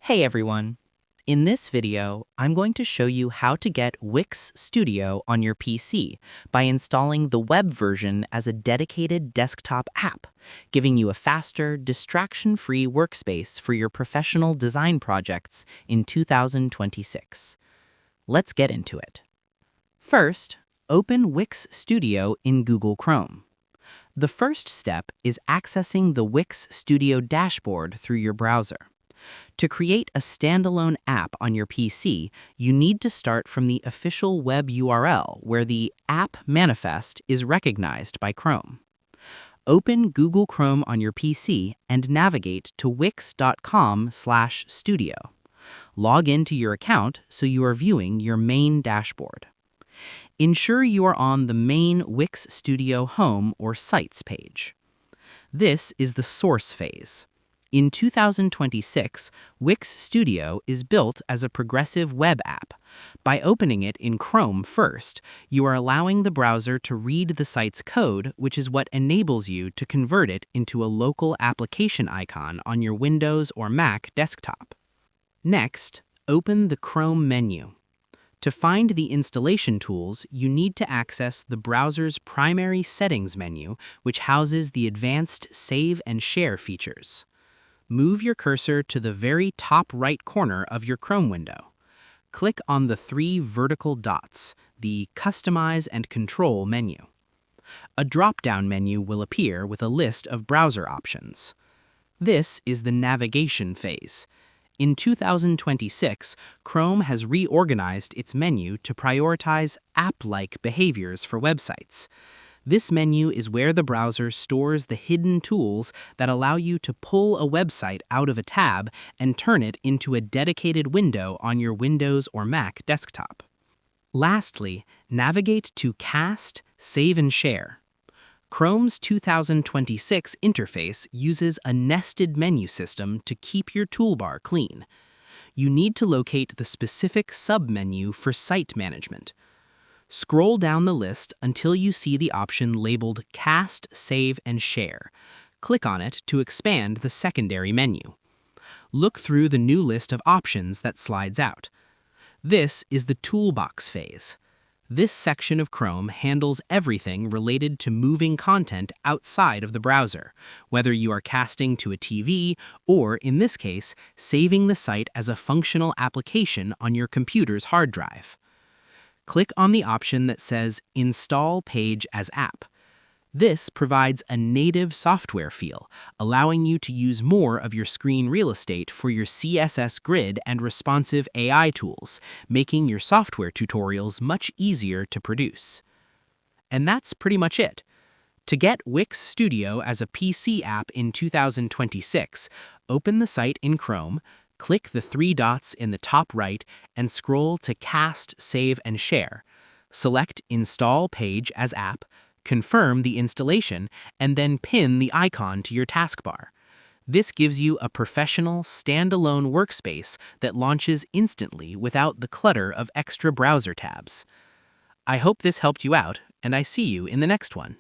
Hey everyone! In this video, I'm going to show you how to get Wix Studio on your PC by installing the web version as a dedicated desktop app, giving you a faster, distraction-free workspace for your professional design projects in 2026. Let's get into it. First, open Wix Studio in Google Chrome. The first step is accessing the Wix Studio dashboard through your browser. To create a standalone app on your PC, you need to start from the official web URL where the app manifest is recognized by Chrome. Open Google Chrome on your PC and navigate to wix.com/studio. Log into your account so you are viewing your main dashboard. Ensure you are on the main Wix Studio Home or Sites page. This is the source phase. In 2026, Wix Studio is built as a progressive web app. By opening it in Chrome first, you are allowing the browser to read the site's code, which is what enables you to convert it into a local application icon on your Windows or Mac desktop. Next, open the Chrome menu. To find the installation tools, you need to access the browser's primary settings menu, which houses the advanced Save and Share features. Move your cursor to the very top right corner of your Chrome window. Click on the three vertical dots, the Customize and Control menu. A drop-down menu will appear with a list of browser options. This is the navigation phase. In 2026, Chrome has reorganized its menu to prioritize app-like behaviors for websites. This menu is where the browser stores the hidden tools that allow you to pull a website out of a tab and turn it into a dedicated window on your Windows or Mac desktop. Lastly, navigate to Cast, Save and Share. Chrome's 2026 interface uses a nested menu system to keep your toolbar clean. You need to locate the specific submenu for site management. Scroll down the list until you see the option labeled Cast, Save, and Share. Click on it to expand the secondary menu. Look through the new list of options that slides out. This is the Toolbox phase. This section of Chrome handles everything related to moving content outside of the browser, whether you are casting to a TV or, in this case, saving the site as a functional application on your computer's hard drive. Click on the option that says Install Page as App. This provides a native software feel, allowing you to use more of your screen real estate for your CSS grid and responsive AI tools, making your software tutorials much easier to produce. And that's pretty much it. To get Wix Studio as a PC app in 2026, open the site in Chrome, click the three dots in the top right, and scroll to Cast, Save, and Share. Select Install Page as App, confirm the installation, and then pin the icon to your taskbar. This gives you a professional, standalone workspace that launches instantly without the clutter of extra browser tabs. I hope this helped you out, and I see you in the next one.